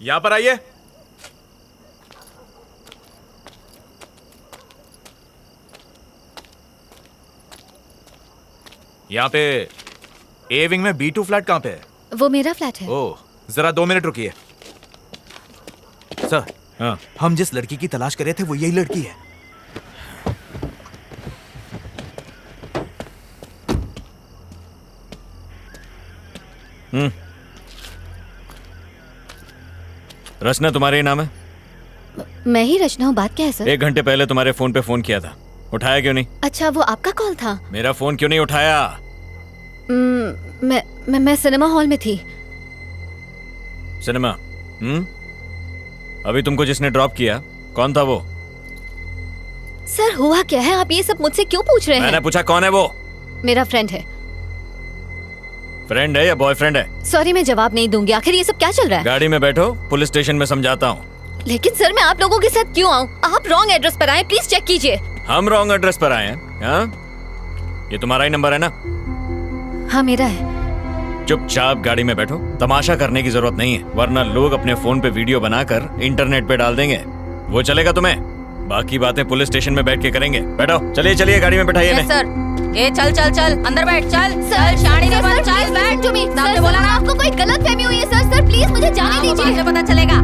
यहां पर आइए। यहाँ पे ए विंग में B2 फ्लैट कहाँ पे है? वो मेरा फ्लैट है। ओह, जरा 2 मिनट रुकिए। सर, हाँ, हम जिस लड़की की तलाश कर रहे थे वो यही लड़की है। रचना तुम्हारे ही नाम है? मैं ही रचना हूँ। बात क्या है सर? 1 घंटे पहले तुम्हारे फोन पे फोन किया था, उठाया क्यों नहीं? अच्छा, वो आपका कॉल था? मेरा फोन क्यों नहीं उठाया? मैं सिनेमा हॉल में थी। सिनेमा? अभी तुमको जिसने ड्रॉप किया कौन था वो? सर, हुआ क्या है? आप ये सब मुझसे क्यों पूछ रहे हैं? मैंने पूछा कौन है वो? मेरा फ्रेंड है। फ्रेंड है या बॉयफ्रेंड है? सॉरी, मैं जवाब नहीं दूंगी। आखिर ये सब क्या चल रहा है? गाड़ी में बैठो, पुलिस स्टेशन में समझाता हूँ। लेकिन सर, मैं आप लोगों के साथ क्यों आऊँ? आप रॉन्ग एड्रेस पर आए, प्लीज चेक कीजिए। हम रॉन्ग एड्रेस पर आए हैं? हाँ? ये तुम्हारा ही नंबर है ना? हाँ, मेरा है। चुपचाप गाड़ी में बैठो, तमाशा करने की जरूरत नहीं है, वरना लोग अपने फोन पे वीडियो बनाकर इंटरनेट पे डाल देंगे। वो चलेगा तुम्हें? बाकी बातें पुलिस स्टेशन में बैठ के करेंगे। बैठो, चलिए चलिए गाड़ी में बैठाइए। Yes sir. ए चल चल चल अंदर बैठ, चल चल शाड़ी नहीं बन, चल बैठ। सर, बोला ना आपको कोई गलतफहमी हुई है। सर प्लीज मुझे जाने दीजिए। बाद में पता चलेगा।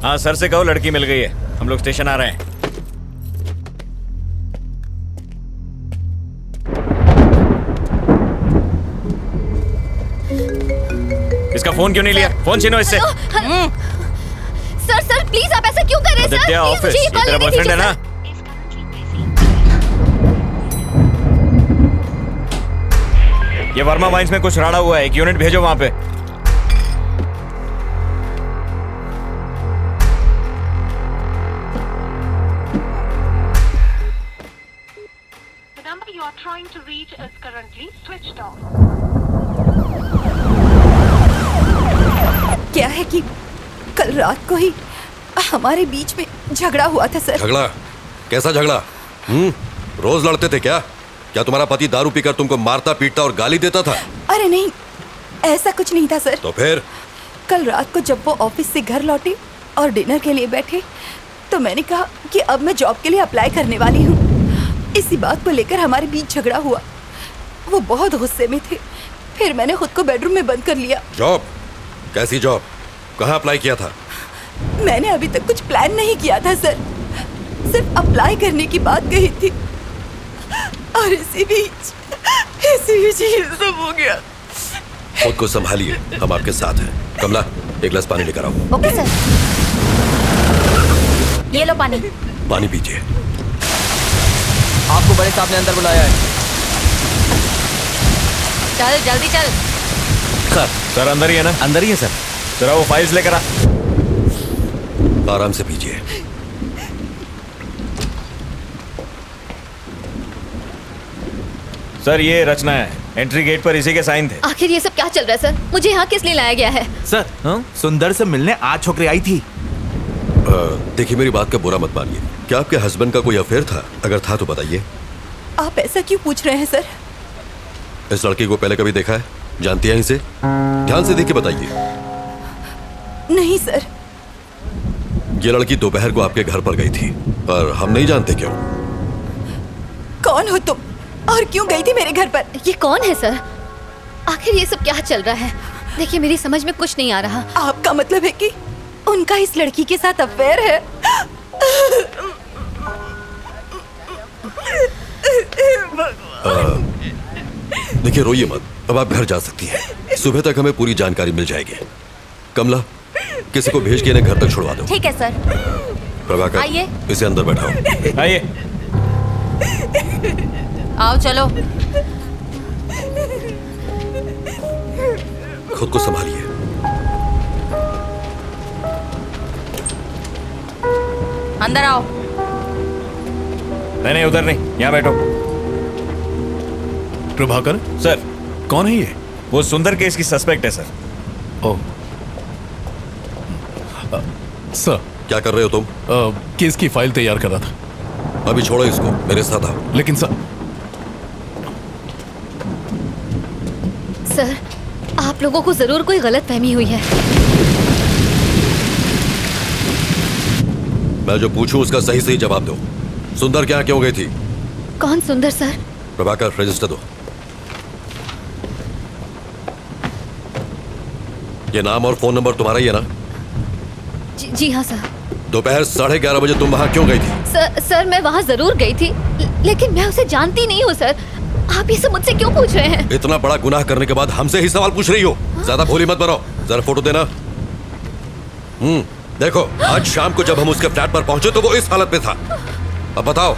हाँ, सर से कहो लड़की मिल गई है, हम लोग स्टेशन आ रहे हैं। इसका फोन क्यों नहीं लिया? फोन छीनो इससे। सर प्लीज, आप ऐसा क्यों कर रहे हैं? आदित्य ऑफिस, ये तेरा बॉयफ्रेंड है ना? ये वर्मा वाइन्स में कुछ राड़ा हुआ है, एक यूनिट भेजो वहां पे। You are trying to reach is currently switched off. क्या है कि कल रात को ही हमारे बीच में झगड़ा हुआ था सर। झगड़ा? कैसा झगड़ा? रोज लड़ते थे क्या? क्या तुम्हारा पति दारू पीकर तुमको मारता पीटता और गाली देता था? अरे नहीं, ऐसा कुछ नहीं था सर। तो फिर? कल रात को जब वो ऑफिस से घर लौटे और डिनर के लिए बैठे तो मैंने कहा कि अब मैं जॉब के लिए अप्लाई करने वाली हूँ। इसी बात को लेकर हमारे बीच झगड़ा हुआ। वो बहुत गुस्से में थे। फिर मैंने खुद को बेडरूम में बंद कर लिया। जॉब? कैसी जॉब? कहाँ अप्लाई किया था? मैंने अभी तक कुछ प्लान नहीं किया था सर, सिर्फ अप्लाई करने की बात कही थी और इसी बीच ये सब हो गया। खुद को संभालिए, हम आपके साथ हैं। कमला, एक गिलास पानी लेकर आओ। Okay sir. ये लो पानी। पानी पीजिए। आपको बड़े साहब ने अंदर बुलाया है। चल जल्दी चल। सर अंदर ही है ना? अंदर ही है सर। जरा वो फाइल्स लेकर आ। आराम से पीजिए। सर ये रचना है, एंट्री गेट पर इसी के साइन थे। आखिर ये सब क्या चल रहा है सर? मुझे यहाँ किस लिए लाया गया है? सर, सुंदर से मिलने आज छोकरी आई थी। देखिए, मेरी बात का बुरा मत मानिए। क्या आपके हस्बैंड का कोई अफेयर था? अगर था तो बताइए। आप ऐसा क्यों पूछ रहे हैं सर? इस लड़की को पहले कभी देखा है? जानती हैं इसे? ध्यान से देख के बताइए। नहीं सर। ये लड़की दोपहर को आपके घर पर गई थी और हम नहीं जानते क्यों। कौन हो तुम और क्यों गई थी मेरे घर पर? ये कौन है सर? आखिर ये सब क्या चल रहा है? देखिए, मेरी समझ में कुछ नहीं आ रहा। आपका मतलब है कि उनका इस लड़की के साथ अफेयर है? देखिए, रोइए मत। अब आप घर जा सकती हैं। सुबह तक हमें पूरी जानकारी मिल जाएगी। कमला, किसी को भेज के इन्हें घर तक छुड़वा दो। ठीक है सर। प्रभाकर, आइए। इसे अंदर बैठाओ। आइए। आओ चलो। खुद को संभालिए। अंदर आओ। नहीं, उधर नहीं, यहाँ बैठो। प्रभाकर सर, कौन है ये? वो सुंदर केस की सस्पेक्ट है सर। ओह सर, क्या कर रहे हो तुम? केस की फाइल तैयार कर रहा था। अभी छोड़ो इसको, मेरे साथ आओ। लेकिन सर, सर, आप लोगों को जरूर कोई गलत फहमी हुई है। मैं जो पूछूं उसका सही सही जवाब दो। सुंदर क्या क्यों गई थी? कौन सुंदर सर? प्रभाकर, रजिस्टर दो। ये नाम और फोन नंबर तुम्हारा ही है ना? जी हाँ सर। दोपहर 11:30 बजे तुम वहां क्यों गई थी? सर मैं वहाँ जरूर गई थी, लेकिन मैं उसे जानती नहीं हूँ सर। आप ये सब मुझसे क्यों पूछ रहे हैं? इतना बड़ा गुनाह करने के बाद हमसे ही सवाल पूछ रही हो? ज्यादा भोली मत बनो। जरा फोटो देना। देखो, आज शाम को जब हम उसके फ्लैट पर पहुंचे तो वो इस हालत में था। अब बताओ,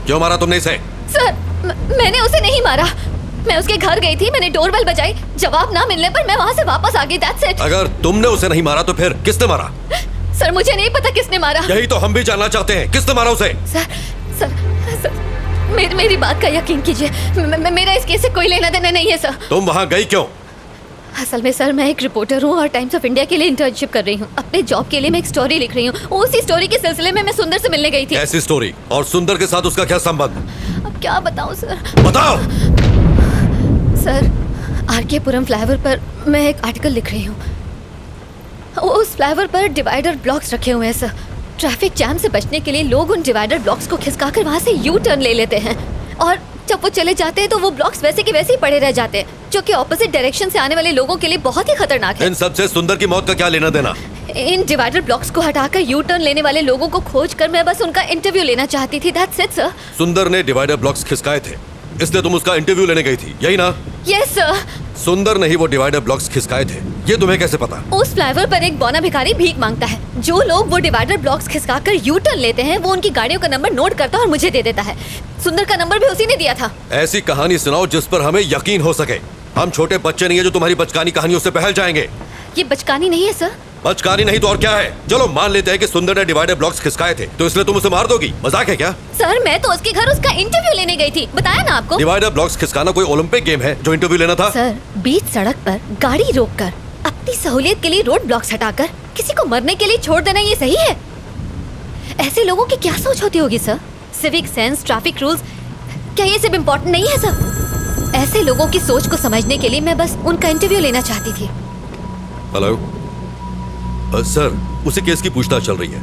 क्यों मारा तुमने इसे? सर मैंने उसे नहीं मारा। मैं उसके घर गई थी, मैंने डोरबेल बजाई, जवाब ना मिलने पर मैं वहाँ से वापस आ गई। That's it. अगर तुमने उसे नहीं मारा तो फिर किसने मारा? सर मुझे नहीं पता किसने मारा। यही तो हम भी जानना चाहते हैं, किसने मारा उसे? सर मेरी बात का यकीन कीजिए, मेरा इस केस से कोई लेना देना नहीं है सर। तुम वहां गई क्यों? असल में सर मैं एक रिपोर्टर हूँ और टाइम्स ऑफ इंडिया के लिए इंटर्नशिप कर रही हूँ। अपने जॉब के लिए मैं एक स्टोरी लिख रही हूँ। उसी स्टोरी के सिलसिले में मैं सुंदर से मिलने गई थी। ऐसी स्टोरी? और सुंदर के साथ उसका क्या संबंध? अब क्या बताऊँ सर? बताओ। सर, आरके पुरम फ्लाईओवर पर मैं एक आर्टिकल लिख रही हूँ। उस फ्लाईओवर पर डिवाइडर ब्लॉक्स रखे हुए हैं सर। ट्रैफिक जैम से बचने के लिए लोग उन डिवाइडर ब्लॉक्स को खिसकाकर वहाँ से यू टर्न ले लेते हैं, और जब वो चले जाते हैं तो वो ब्लॉक्स वैसे के वैसे ही पड़े रह जाते हैं, जो कि ऑपोजिट डायरेक्शन से आने वाले लोगों के लिए बहुत ही खतरनाक है। इन सबसे सुंदर की मौत का क्या लेना देना? इन डिवाइडर ब्लॉक्स को हटाकर यू टर्न लेने वाले लोगों को खोजकर मैं बस उनका इंटरव्यू लेना चाहती थी। That's it sir. सुंदर ने डिवाइडर ब्लॉक्स खिसकाए थे, इसलिए तुम उसका इंटरव्यू लेने गई थी, यही ना? Yes sir. सुंदर ने ही वो डिवाइडर ब्लॉक्स खिसकाए थे, ये तुम्हें कैसे पता? उस फ्लाईओवर पर एक बौना भिखारी भीख मांगता है। जो लोग वो डिवाइडर ब्लॉक्स खिसकाकर यू टर्न लेते हैं वो उनकी गाड़ियों का नंबर नोट करता है और मुझे दे देता है। सुंदर का नंबर भी उसी ने दिया था। ऐसी कहानी सुनाओ जिस पर हमें यकीन हो सके। हम छोटे बच्चे नहीं है जो तुम्हारी बचकानी कहानियों से बहल जाएंगे। ये बचकानी नहीं है सर। बचकानी नहीं तो और क्या है? चलो मान लेते हैं कि सुंदर ने डिवाइडर ब्लॉक्स खिसकाए थे, तो इसलिए तुम उसे मार दोगी? मजाक है क्या? सर मैं तो उसके घर उसका इंटरव्यू लेने गई थी, बताया ना आपको। डिवाइडर ब्लॉक्स खिसकाना कोई ओलंपिक गेम है जो इंटरव्यू लेना था? सर बीच सड़क पर गाड़ी रोककर अपनी सहूलियत के लिए रोड ब्लॉक्स हटाकर किसी को मरने के लिए छोड़ देना ये सही है? ऐसे लोगों की क्या सोच होती होगी sir? Civic sense, traffic rules, क्या ये सब इम्पोर्टेंट नहीं है सर? ऐसे लोगों की सोच को समझने के लिए मैं बस उनका इंटरव्यू लेना चाहती थी। हेलो सर, उसी केस की पूछताछ चल रही है।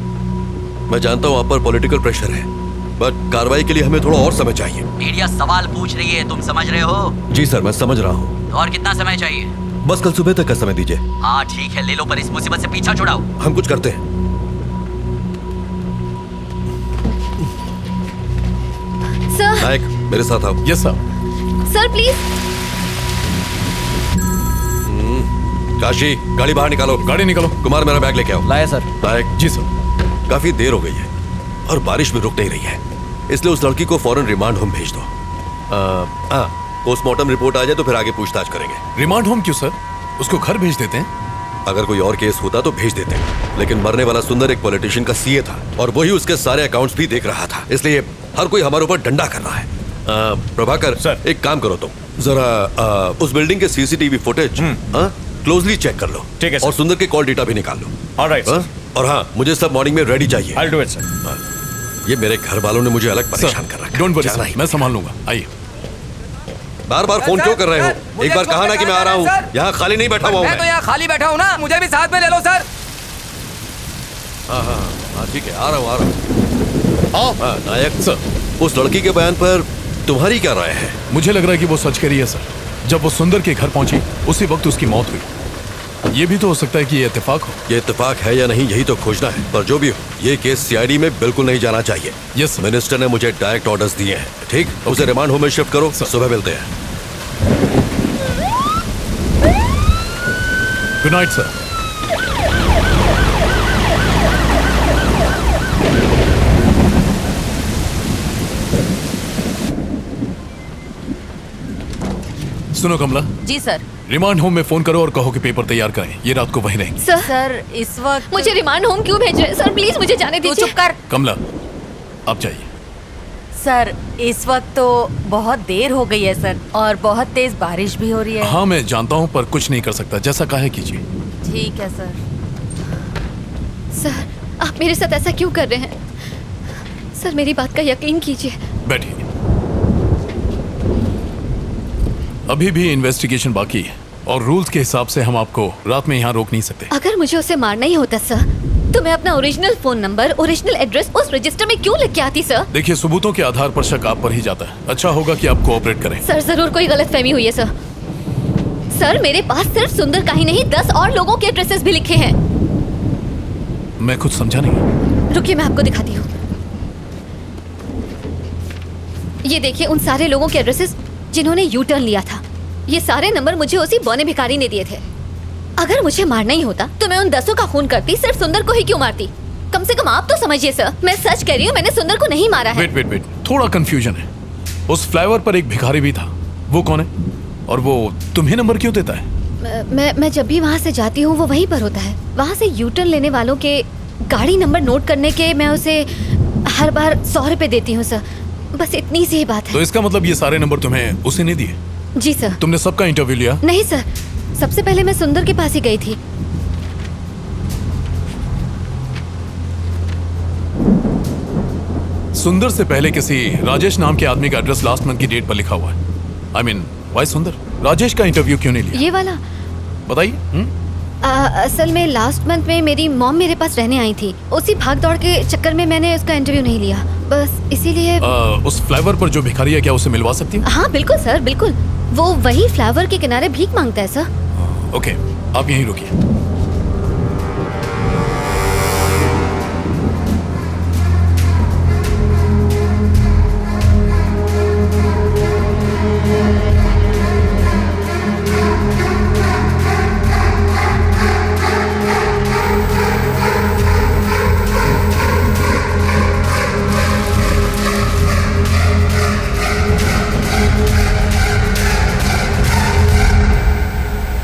मैं जानता हूँ आप पर पॉलिटिकल प्रेशर है, बट कार्रवाई के लिए हमें थोड़ा और समय चाहिए। मीडिया सवाल पूछ रही है, तुम समझ रहे हो? जी सर, मैं समझ रहा हूँ। और कितना समय चाहिए? बस कल सुबह तक का समय दीजिए। हाँ ठीक है, ले लो, पर इस मुसीबत से पीछा छुड़ाओ। हम कुछ करते हैं। सर। नायक, मेरे साथ आओ। Yes sir. Sir please. Kashi, गाड़ी बाहर निकालो। गाड़ी निकालो। कुमार, मेरा बैग लेके आओ। लाया सर। नायक जी सर। काफी देर हो गई है और बारिश भी रुक नहीं रही है, इसलिए उस लड़की को फौरन रिमांड होम भेज दो। पोस्टमार्टम रिपोर्ट आ जाए तो फिर आगे पूछताछ करेंगे। रिमांड होम क्यों सर? उसको घर भेज देते हैं। अगर कोई और केस होता तो भेज देते, लेकिन मरने वाला सुंदर एक पॉलिटिशियन का सीए था और वही उसके सारे अकाउंट्स भी देख रहा था, इसलिए हर कोई हमारे ऊपर डंडा कर रहा है। प्रभाकर सर। एक काम करो तुम, जरा उस बिल्डिंग के सीसीटीवी फुटेज क्लोजली चेक कर लो। ठीक है सर। और सुंदर के कॉल डेटा भी निकाल लो। Alright sir. और हाँ, मुझे सब मॉर्निंग में रेडी चाहिए। I will do it sir. ये मेरे घर वालों ने मुझे अलग परेशान कर रखा है। डोंट वरी जाना सर, ही मैं संभाल लूंगा। आइए। बार बार फोन क्यों कर रहे हो? एक बार कहा ना कि मैं आ रहा हूँ, यहाँ खाली नहीं बैठा हुआ हूँ मैं तो यहाँ खाली बैठा हूँ ना, मुझे भी साथ में ले लो सर। हाँ ठीक है, आ रहा हूँ। आओ। नायक सर, उस लड़की के बयान पर तुम्हारी क्या राय है? मुझे लग रहा है कि वो सच कह रही है सर। जब वो सुंदर के घर पहुंची उसी वक्त उसकी मौत हुई। ये भी तो हो सकता है कि ये इत्तेफाक हो। ये इत्तेफाक है या नहीं, यही तो खोजना है। पर जो भी हो, ये केस सीआईडी में बिल्कुल नहीं जाना चाहिए। Yes sir. मिनिस्टर ने मुझे डायरेक्ट ऑर्डर्स दिए हैं। ठीक, उसे रिमांड होम में शिफ्ट करो। सुबह मिलते हैं। Good night sir. सुनो कमला। जी सर। रिमांड होम में फोन करो और कहो कि पेपर तैयार करें, ये रात को वहीं रहेंगे। सर इस वक्त मुझे रिमांड होम क्यों भेज रहे हैं सर? प्लीज मुझे जाने दीजिए। चुप कर। कमला, आप जाइए। सर इस वक्त तो बहुत देर हो गई है सर, और बहुत तेज बारिश भी हो रही है। हाँ मैं जानता हूँ, पर कुछ नहीं कर सकता, जैसा कहे कीजिए। ठीक है सर। सर आप मेरे साथ ऐसा क्यों कर रहे हैं? सर मेरी बात का यकीन कीजिए। बैठिए। अभी भी इन्वेस्टिगेशन बाकी है और रूल्स के हिसाब से हम आपको रात में यहाँ रोक नहीं सकते। अगर मुझे उसे मारना ही होता सर, तो मैं अपना original phone number, original address उस रजिस्टर में क्यों लिख के आती सर? देखिए, सबूतों के आधार पर शक आप पर ही जाता है। अच्छा होगा कि आप कोऑपरेट करें। सर जरूर कोई गलतफहमी हुई है सर। सर मेरे पास सिर्फ सुंदर का ही नहीं 10 और लोगों के एड्रेसेस भी लिखे हैं। मैं कुछ समझा नहीं। रुकिए मैं आपको दिखाती हूँ। ये देखिए उन सारे लोगों के एड्रेसेस जिन्होंने यू टर्न लिया था। ये सारे नंबर मुझे उसी बौने भिखारी ने दिए थे। अगर मुझे मारना ही होता तो मैं उन 10 का खून करती, सिर्फ सुंदर को ही क्यों मारती? कम से कम आप तो समझिए सर, मैं सच कह रही हूँ, मैंने सुंदर को नहीं मारा है। वेट, थोड़ा कंफ्यूजन है। उस फ्लाईओवर पर एक भिखारी भी था, वो कौन है? और वो तुम्हें नंबर क्यों देता है? मैं जब भी वहाँ से जाती हूँ वो वहीं पर होता है। वहाँ से यू टर्न लेने वालों के गाड़ी नंबर नोट करने के मैं उसे हर बार 100 रुपए देती हूँ सर। बस इतनी सी ही बात है। तो इसका मतलब ये सारे नंबर तुम्हें उसे नहीं दिए? जी सर। तुमने सबका इंटरव्यू लिया? नहीं सर, सबसे पहले मैं सुंदर के पास ही गई थी। सुंदर से पहले किसी राजेश नाम के आदमी का एड्रेस लास्ट मंथ की डेट पर लिखा हुआ है। I mean, why सुंदर? राजेश का इंटरव्यू क्यों नहीं लिया? ये वाला बताइए। असल में लास्ट मंथ में मेरी मॉम मेरे पास रहने आई थी। उसी भाग दौड़ के चक्कर में मैंने उसका इंटरव्यू नहीं लिया, बस इसीलिए। उस फ्लाईओवर पर जो भिखारी है, क्या उसे मिलवा सकती हूँ? हाँ बिल्कुल सर, बिल्कुल। वो वही फ्लाईओवर के किनारे भीख मांगता है सर। ओके, आप यहीं रुकिए।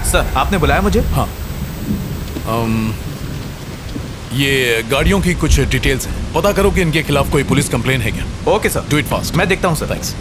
सर, आपने बुलाया मुझे? हाँ। ये गाड़ियों की कुछ डिटेल्स हैं। पता करो कि इनके खिलाफ कोई पुलिस कंप्लेन है क्या। Okay sir, do it fast. मैं देखता हूँ सर। थैंक्स।